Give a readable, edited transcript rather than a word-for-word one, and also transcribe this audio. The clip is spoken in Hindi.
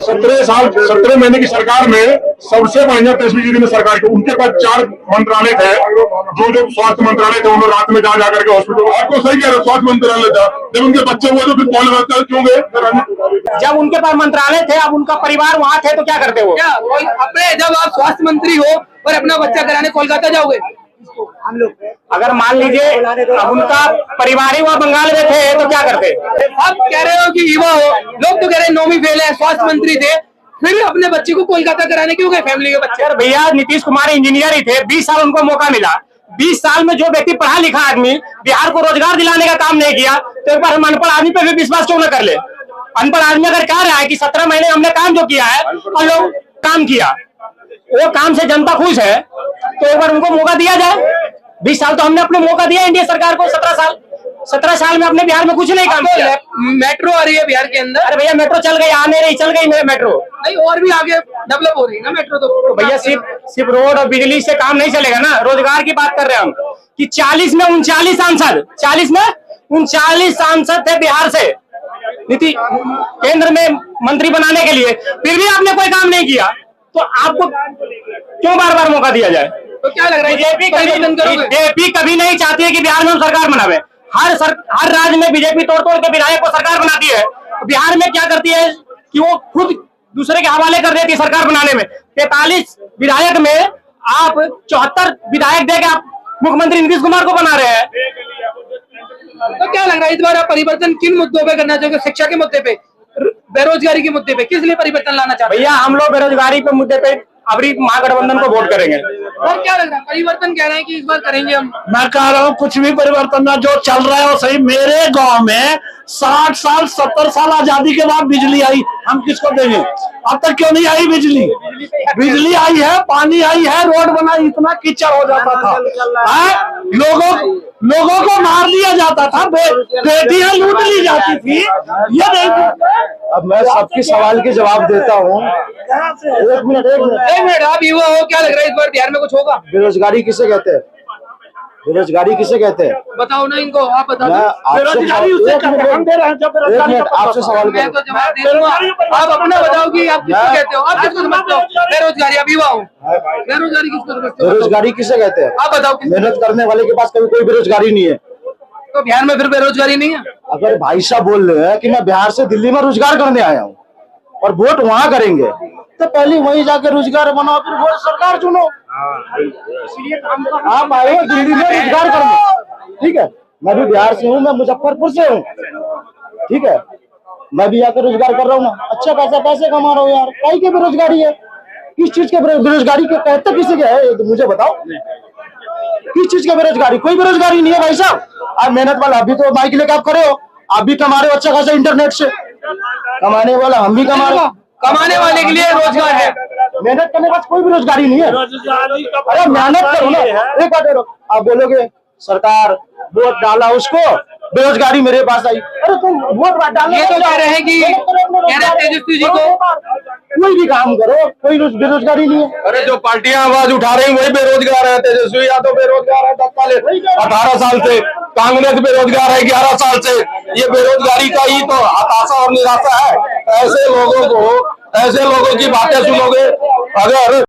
17 महीने की सरकार में सबसे बढ़िया तेजस्वी जी ने सरकार की, उनके पास 4 मंत्रालय थे। जो स्वास्थ्य मंत्रालय थे, उन्होंने रात में जा जाकर के हॉस्पिटल, आपको सही कह रहे, स्वास्थ्य मंत्रालय था। जब उनके बच्चे हुए तो फिर कॉल क्यों गए? जब उनके पास मंत्रालय थे, अब उनका परिवार वहाँ थे तो क्या करते हो? क्या अपने, जब आप स्वास्थ्य मंत्री हो और अपना बच्चा कराने कोलकाता जाओगे? हम लोग अगर मान लीजिए अब उनका परिवार ही वहाँ बंगाल में थे तो क्या करते? आप कह रहे हो कि युवा हो, लोग तो कह रहे हैं नौवीं फेल है, स्वास्थ्य मंत्री थे, फिर भी अपने बच्चे को कोलकाता कराने क्यों गए? फैमिली के बच्चे। भैया नीतीश कुमार इंजीनियर ही थे, 20 साल उनको मौका मिला। 20 साल में जो व्यक्ति पढ़ा लिखा आदमी बिहार को रोजगार दिलाने का काम नहीं किया, तो एक बार हम अनपढ़ आदमी पे भी विश्वास क्यों न कर ले? अनपढ़ आदमी अगर कह रहा है कि 17 महीने हमने काम जो किया है और लोग काम किया, वो काम से जनता खुश है, तो एक बार उनको मौका दिया जाए। 20 साल तो हमने अपने मौका दिया इंडिया सरकार को। 17 साल में अपने बिहार में कुछ नहीं काम किया। मेट्रो आ रही है बिहार के अंदर। अरे भैया मेट्रो चल गई, आने रही, चल गई मेट्रो। नहीं, और भी आगे डेवलप हो रही है ना मेट्रो। तो भैया सिर्फ रोड और बिजली से काम नहीं चलेगा ना। रोजगार की बात कर रहे हैं हम कि 40 में 39 सांसद थे बिहार से नीति केंद्र में मंत्री बनाने के लिए, फिर भी आपने कोई काम नहीं किया, तो आपको क्यों बार बार मौका दिया जाए? तो क्या लग रहा है, बीजेपी कभी नहीं चाहती है कि बिहार में हम सरकार बनावे। हर राज्य में बीजेपी तोड़ तोड़ के विधायक को सरकार बनाती है। बिहार में क्या करती है कि वो खुद दूसरे के हवाले कर देती है सरकार बनाने में। 43 विधायक में आप 74 विधायक देके आप मुख्यमंत्री नीतीश कुमार को बना रहे हैं। तो क्या लग रहा है इस बार आप परिवर्तन किन मुद्दों पे करना चाहोगे? शिक्षा के मुद्दे पे, बेरोजगारी के मुद्दे पे, किस लिए परिवर्तन लाना चाहते हैं? भैया हम लोग बेरोजगारी के मुद्दे पे अभी महागठबंधन को वोट करेंगे। और क्या लग रहा है, परिवर्तन कह रहे हैं कि इस बार करेंगे हम? मैं कह रहा हूँ कुछ भी परिवर्तन ना, जो चल रहा है वो सही। मेरे गांव में 60 साल 70 साल आजादी के बाद बिजली आई, हम किसको देंगे? अब तक क्यों नहीं आई बिजली? बिजली आई है, पानी आई है, रोड बनाई, इतना कीचड़ हो जाता था, लोगों को मार लिया जाता था, बेटियां लूट ली जाती थी। ये देखो, अब मैं सबके सवाल के जवाब देता हूँ। एक मिनट, आप युवा हो, क्या लग रहा है इस बार बिहार में कुछ होगा? बेरोजगारी किसे कहते हैं? बेरोजगारी किसे कहते हैं? बताओ ना इनको, आप बता दो। बेरोजगारी उसे हम दे रहे हैं जब बेरोजगारी आपसे सवाल मैं तो जवाब दे दूंगा, आप अपना बताओ कि आप किसको कहते हो? आप किसको समझते हो बेरोजगारी? आप युवा हो, बेरोजगारी किसको समझते हो? बेरोजगारी किसे कहते हैं? आप बताओ। मेहनत करने वाले के पास कभी कोई बेरोजगारी नहीं है। तो बिहार में फिर बेरोजगारी नहीं है? अगर भाई साहब बोल रहे हैं कि मैं बिहार से दिल्ली में रोजगार करने आया हूँ और वोट वहां करेंगे, तो पहले वहीं जाकर रोजगार बनाओ, फिर वोट सरकार चुनो। आप आए हो दिल्ली में रोजगार करने, ठीक है? मैं भी बिहार से हूँ, मैं मुजफ्फरपुर से हूँ, ठीक है? मैं भी आकर रोजगार कर रहा हूँ ना, अच्छा खासा पैसे कमा रहा हूँ यार। कहीं की बेरोजगारी है? किस चीज के बेरोजगारी के कहते किसी के है? तो मुझे बताओ, किस चीज की बेरोजगारी? कोई बेरोजगारी नहीं है भाई साहब। आप मेहनत वाला, अभी तो बाइक लेकर आप खड़े हो, आप भी कमा रहे हो अच्छा खासा इंटरनेट से। कमाने वाला हम भी कमा रहे हो, कमाने वाले के लिए रोजगार है, मेहनत करने के बाद कोई बेरोजगारी नहीं है। अरे मेहनत करो ना। एक बात आप बोलोगे सरकार वोट डाला उसको, बेरोजगारी मेरे पास आई। अरे तुम वोट डालो, ये तो कह रहे हैं कि तेजस्वी जी को कोई भी काम करो, कोई बेरोजगारी नहीं है। अरे जो पार्टियां आवाज उठा रही वही बेरोजगार है। तेजस्वी यादव बेरोजगार है 10 साल 18 साल से, कांग्रेस बेरोजगार है 11 साल से। ये बेरोजगारी का ही तो हताशा और निराशा है। ऐसे लोगों की बातें सुनोगे अगर